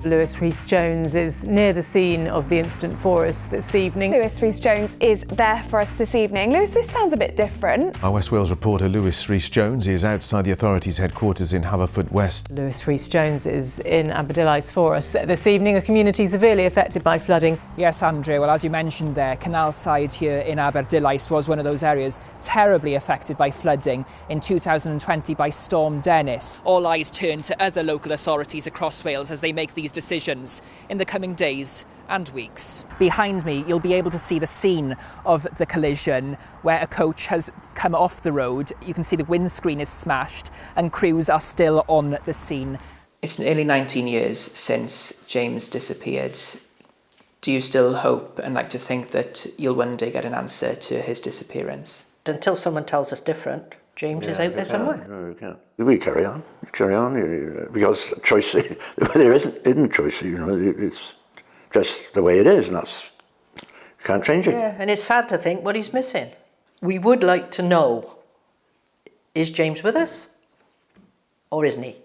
Lewis Rhys-Jones is near the scene of the incident for us this evening. Lewis Rhys-Jones is there for us this evening. Lewis, this sounds a bit different. Our West Wales reporter Lewis Rhys-Jones is outside the authorities' headquarters in Haverfordwest. Lewis Rhys-Jones is in Aberdillais for us this evening, a community severely affected by flooding. Yes, Andrea, well, as you mentioned there, Canalside here in Aberdillais was one of those areas terribly affected by flooding in 2020 by Storm Dennis. All eyes turn to other local authorities across Wales as they make these decisions in the coming days and weeks. Behind me, you'll be able to see the scene of the collision where a coach has come off the road. You can see the windscreen is smashed and crews are still on the scene. It's nearly 19 years since James disappeared. Do you still hope and like to think that you'll one day get an answer to his disappearance? Until someone tells us different, James is out there somewhere. No, we can't. We carry on, because choice, there isn't choice, it's just the way it is, and you can't change it. Yeah, and it's sad to think what he's missing. We would like to know, is James with us, or isn't he?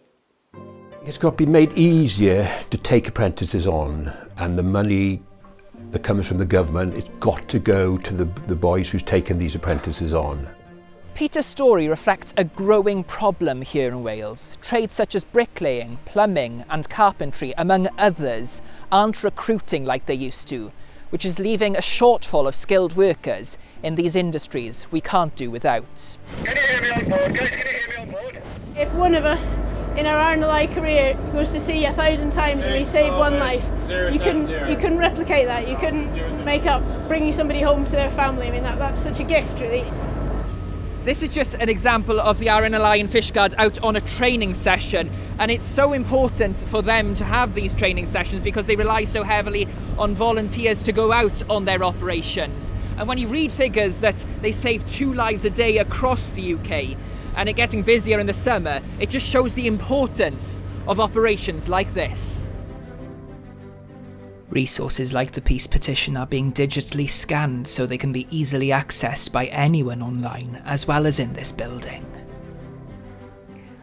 It's got to be made easier to take apprentices on, and the money that comes from the government, it's got to go to the boys who's taken these apprentices on. Peter's story reflects a growing problem here in Wales. Trades such as bricklaying, plumbing and carpentry, among others, aren't recruiting like they used to, which is leaving a shortfall of skilled workers in these industries we can't do without. Can you hear me on board, guys? Can you hear me on board? If one of us in our RNLI career goes to sea 1,000 times and we save one life, you can replicate that. You can make up bringing somebody home to their family. I mean, that's such a gift, really. This is just an example of the RNLI in Fishguard out on a training session, and it's so important for them to have these training sessions because they rely so heavily on volunteers to go out on their operations. And when you read figures that they save 2 lives a day across the UK and it getting busier in the summer, it just shows the importance of operations like this. Resources like the peace petition are being digitally scanned so they can be easily accessed by anyone online, as well as in this building.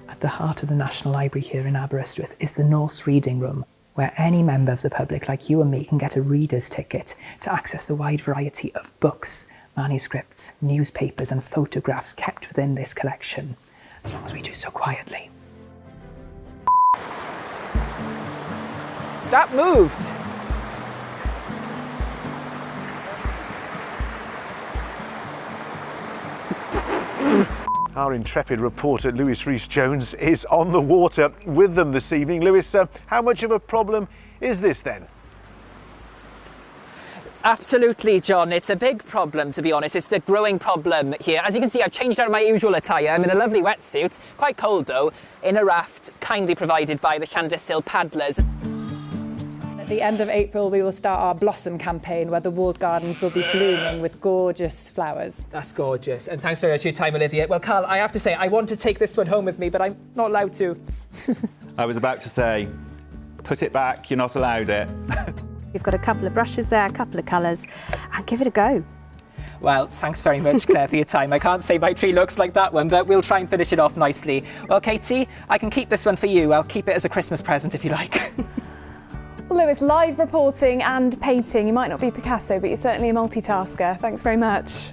At the heart of the National Library here in Aberystwyth is the Norse Reading Room, where any member of the public like you and me can get a reader's ticket to access the wide variety of books, manuscripts, newspapers and photographs kept within this collection, as long as we do so quietly. That moved! Our intrepid reporter Lewis Rhys-Jones is on the water with them this evening. Lewis, how much of a problem is this then? Absolutely, John. It's a big problem, to be honest. It's a growing problem here. As you can see, I've changed out of my usual attire. I'm in a lovely wetsuit, quite cold though, in a raft kindly provided by the Llandyssil paddlers. At the end of April, we will start our Blossom campaign where the walled gardens will be blooming with gorgeous flowers. That's gorgeous. And thanks very much for your time, Olivia. Well, Carl, I have to say, I want to take this one home with me, but I'm not allowed to. I was about to say, put it back, you're not allowed it. You've got a couple of brushes there, a couple of colours, and give it a go. Well, thanks very much, Claire, for your time. I can't say my tree looks like that one, but we'll try and finish it off nicely. Well, Katie, I can keep this one for you. I'll keep it as a Christmas present if you like. Well, Lewis, live reporting and painting. You might not be Picasso, but you're certainly a multitasker. Thanks very much.